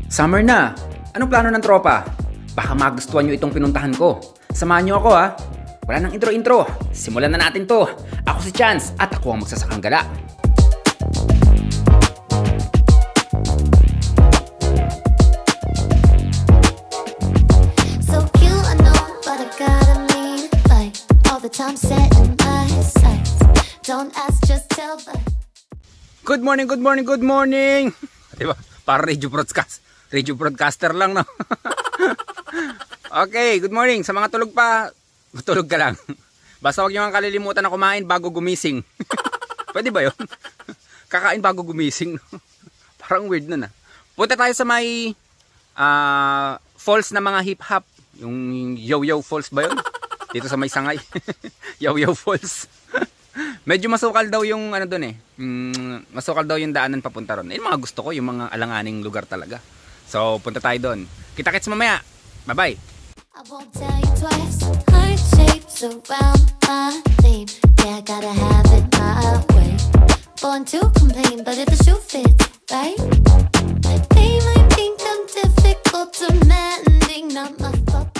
Summer na! Anong plano ng tropa? Baka magustuhan nyo itong pinuntahan ko. Samahan nyo ako ha! Wala nang intro-intro. Simulan na natin to. Ako si Chance at ako ang magsasakang gala. So cute, I know, but I gotta mean like all the time setting my sights. Don't ask, just tell, but Good morning, good morning, good morning! Diba? Para radio broadcaster lang, no? Okay, good morning. Sa mga tulog pa, tulog ka lang. Basta huwag nyo ang kalilimutan na kumain bago gumising. Pwede ba yun? Kakain bago gumising, no? Parang weird nun, ah. Punta tayo sa may falls na mga hip-hop. Yung Yo-Yo Falls ba yun? Dito sa may Sangay. Yo-Yo Falls. Medyo masukal daw yung ano doon eh. Masukal daw yung daanan papunta ron. Yung mga gusto ko, yung mga alanganing lugar talaga. So, punta tayo doon. Kita-kits mamaya. Bye-bye. I won't tell you twice. Heart shapes around my name. Yeah, I gotta have it my way. Born to complain, but if the shoe fits, right? They might think I'm difficult, demanding, not my fault.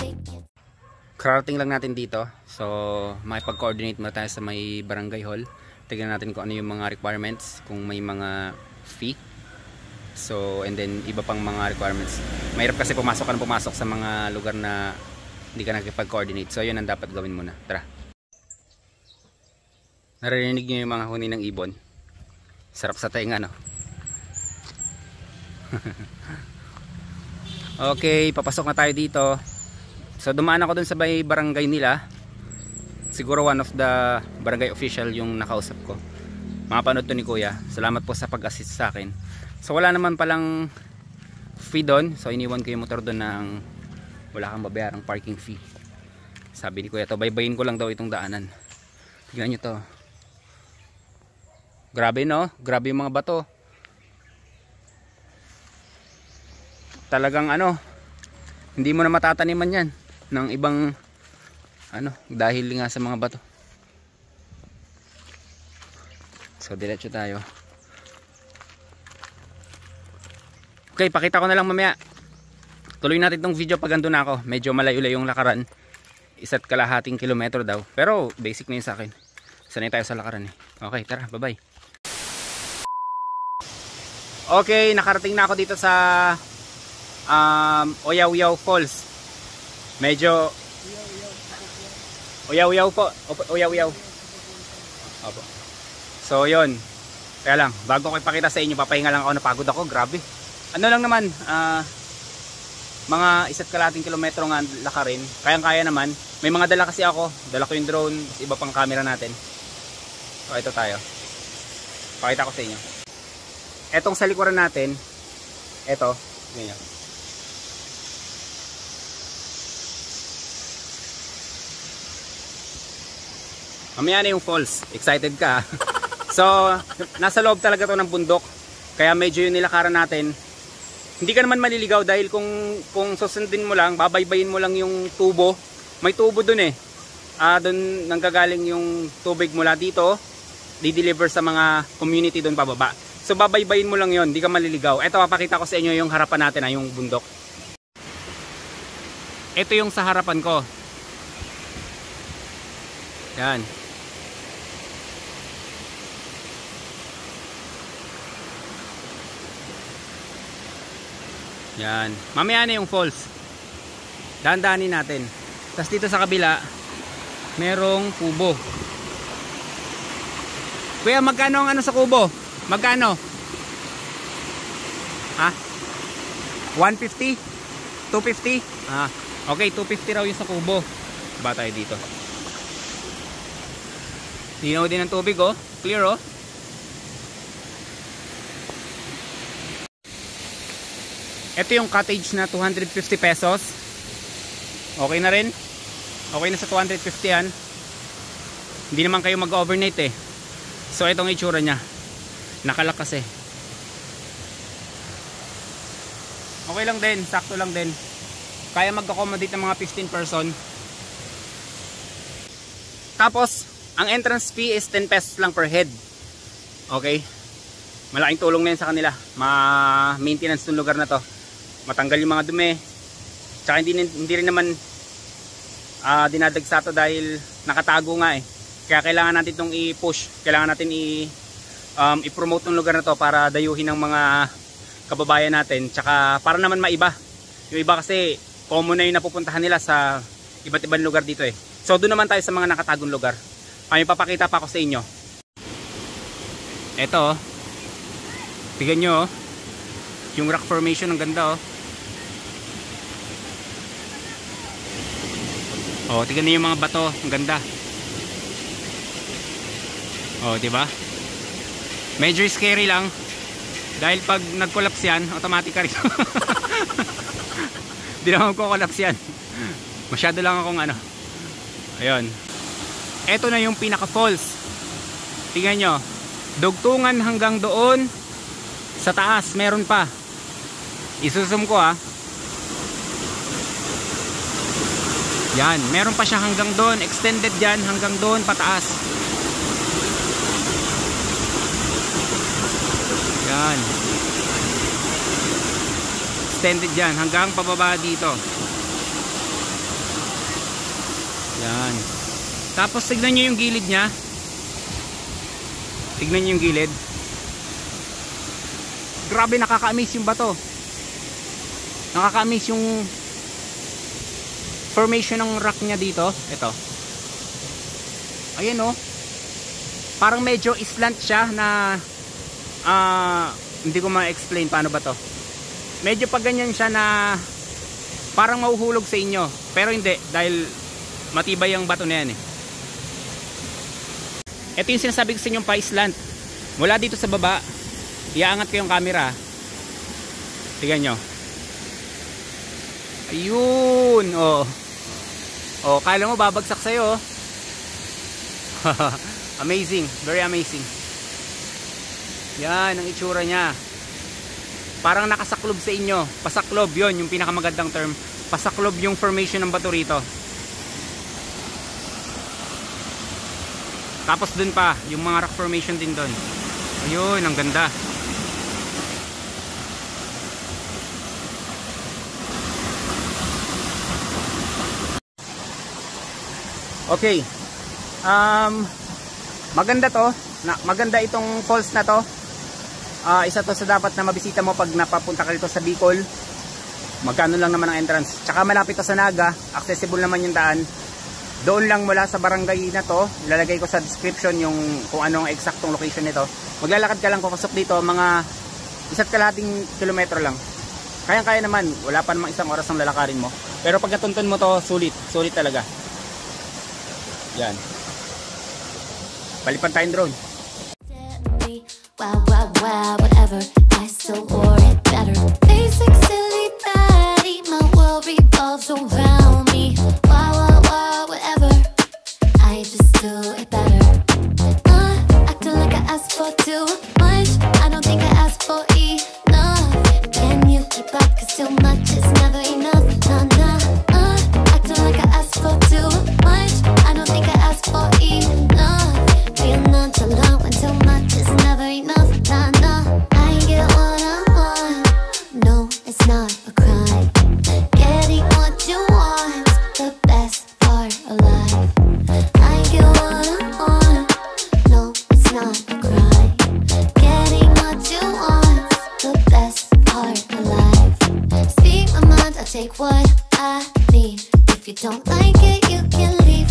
Karating lang natin dito. So, makipag-coordinate muna tayo sa may barangay hall. Tignan natin kung ano yung mga requirements, kung may mga fee. So, and then iba pang mga requirements. Mahirap kasi pumasok sa mga lugar na hindi ka nakipag-coordinate. So, yun ang dapat gawin muna. Tara. Narinig nyo yung mga huni ng ibon. Sarap sa tainga, no? Okay, papasok na tayo dito. So, dumaan ako dun sa may barangay nila. Siguro one of the barangay official yung nakausap ko. Mapanood to ni Kuya. Salamat po sa pag-assist sa akin. So wala naman palang fee doon. So iniwan ko yung motor doon ng wala kang babayarang parking fee. Sabi ni Kuya to, baybayin ko lang daw itong daanan. Tignan nyo to. Grabe, no? Grabe yung mga bato. Talagang ano, hindi mo na matataniman yan ng ibang ano, dahil nga sa mga bato. So diretso tayo. Okay, pakita ko na lang mamaya. Tuloy natin tong video pag andun na ako. Medyo malayo-layo yung lakaran. 1.5 kilometro daw. Pero basic na yun sa akin. Sanay tayo sa lakaran eh. Okay, tara, bye bye. Okay, nakarating na ako dito sa Oyaw-Yaw Falls. Medyo Oyaw-Yaw po. Oyaw-Yaw. Opo. So yun. Kaya lang, bago ko ipakita sa inyo, papahinga lang ako, napagod ako, grabe. Ano lang naman, mga 1.5 kilometro nga lakarin. Kayang-kaya naman. May mga dala kasi ako. Dala ko yung drone, iba pang camera natin. So ito tayo. Pakita ko sa inyo. Etong sa likuran natin, eto, ganyan. Mamaya na yung falls. Excited ka? So, nasa loob talaga to ng bundok. Kaya medyo yung nilakaran natin. Hindi ka naman maliligaw dahil kung susundin mo lang, babaybayin mo lang yung tubo. May tubo dun eh. Dun nanggagaling yung tubig mula dito. Di-deliver sa mga community dun pababa. So, babaybayin mo lang yun. Hindi ka maliligaw. Ito, papakita ko sa inyo yung harapan natin, yung bundok. Ito yung sa harapan ko. Yan. Yan. Mamaya na yung falls. Dahan-dahanin natin. Tapos dito sa kabila, merong kubo. Kuya, magkano ang ano sa kubo? Magkano? Ha? 150? 250? Ah, okay, 250 raw yung sa kubo. Ba tayo dito? Tinaw din ang tubig, oh. Clear, oh. Ito yung cottage na 250 pesos. Okay na rin. Okay na sa 250 yan. Hindi naman kayo mag-overnight eh. So itong itsura nya. Nakalak kasi. Okay lang din. Sakto lang din. Kaya mag-accommodate ng mga 15 person. Tapos ang entrance fee is 10 pesos lang per head. Okay? Malaking tulong na yun sa kanila. Ma-maintenance ng lugar na to. matanggal yung mga dumi. Tsaka hindi rin naman dinadagsa to dahil nakatago nga eh. Kaya kailangan natin itong i-push. Kailangan natin i-promote ng lugar na to para dayuhin ng mga kababayan natin. Tsaka para naman maiba. Yung iba kasi common na yung napupuntahan nila sa iba't ibang lugar dito eh. So doon naman tayo sa mga nakatagong lugar. May papakita pa ako sa inyo. Eto oh. Tignan nyo oh. Yung rock formation ang ganda oh. Oh, tignan niyo yung mga bato, ang ganda. Oh, 'di ba? Medyo scary lang dahil pag nag-collapse yan, automatic ka rin. Di naman magko-collapse yan. Masyado lang akong ano. Ayun. Ito na yung pinaka-falls. Tingnan nyo. Dugtungan hanggang doon sa taas, meron pa. Isusum ko ha. Yan, meron pa siya hanggang doon. Extended yan hanggang doon pataas. Yan. Extended yan hanggang pababa dito. Yan. Tapos tignan nyo yung gilid nya. Tignan nyo yung gilid. Grabe, nakaka-amaze yung bato. Nakaka-amaze yung formation ng rock nya dito. Ito. Ayan oh. Parang medyo islant siya na hindi ko ma-explain paano ba to. Medyo pag ganyan siya na parang mahuhulog sa inyo. Pero hindi, dahil matibay ang bato na yan eh. Ito yung sinasabi ko sa inyong pa-islant. Mula dito sa baba, iaangat ko yung camera. Tingnan nyo. Ayun. Oh. Oh, kala mo babagsak sa'yo. Amazing. Very amazing. Yan ang itsura niya. Parang nakasaklob sa inyo. Pasaklob, yon yung pinakamagandang term. Pasaklob yung formation ng bato rito. Tapos dun pa, yung mga rock formation din dun. Ayun, ang ganda. Okay. Maganda to. Maganda itong falls na to. Isa to sa dapat na mabisita mo pag napapunta ka dito sa Bicol. Magkano lang naman ang entrance. Tsaka malapit to sa Naga. Accessible naman yung daan. Doon lang mula sa barangay na to. Ilalagay ko sa description yung kung anong eksaktong location nito. Maglalakad ka lang papasok dito. Mga 1.5 kilometro lang. Kayang-kaya naman. Wala pa namang 1 oras ang lalakarin mo. Pero pag natuntun mo to, sulit. Sulit talaga. Yan. Palipad tayong drone. Wow, wow, wow, whatever. I still wore it better. Basic, silly, baddie. My world revolves around me. Wow, wow, wow, whatever. I just do it better. Acting like I asked for too much. I don't think I asked for enough. Can you keep up? 'Cause too much is never enough. Nah, nah. Acting like I asked for too much. I don't think I asked for enough. Feel nonchalant when too much is never enough. Nah, nah. I get what I want. No, it's not a crime. Getting what you want's the best part of life. I get what I want. No, it's not a crime. Getting what you want's the best part of life. Speak my mind, I take what I need. If you don't like it, you can leave.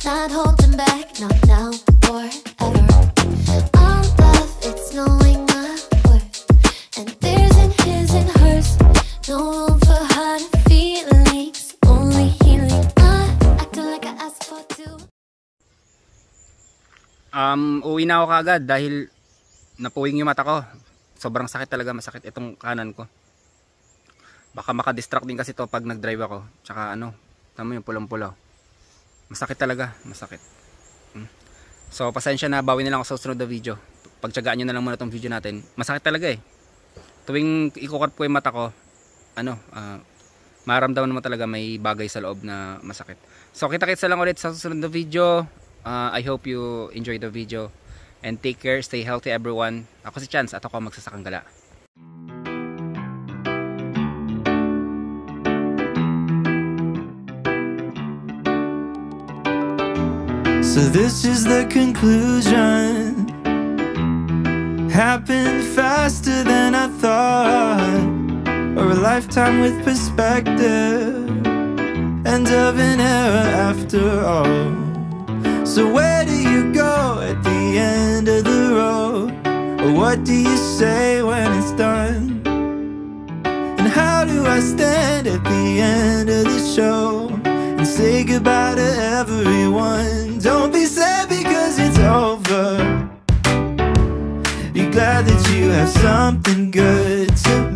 Not holding back, not now or ever. All love, it's knowing my worth. And theirs and his and hers. No room for hard feelings, only healing. Acting like I asked for two. Uwi na ako kaagad dahil napuwing yung mata ko. Sobrang sakit talaga, masakit itong kanan ko. Baka makadistract din kasi to pag nag-drive ako. Tsaka ano, tama yung pulang-pulaw. Masakit talaga, masakit. So pasensya na, bawi na lang ako sa susunod na video. Pagtsagaan nyo na lang muna itong video natin. Masakit talaga eh. Tuwing ikukat ko yung mata ko, maramdaman mo talaga may bagay sa loob na masakit. So kita-kits na lang ulit sa susunod na video. I hope you enjoy the video. And take care, stay healthy everyone. Ako si Chance at ako magsasakang gala. So this is the conclusion. Happened faster than I thought, or a lifetime with perspective, end of an era after all. So where do you go at the end of the road? Or what do you say when it's done? And how do I stand at the end of the show and say goodbye to everyone? Don't be sad because it's over. Be glad that you have something good to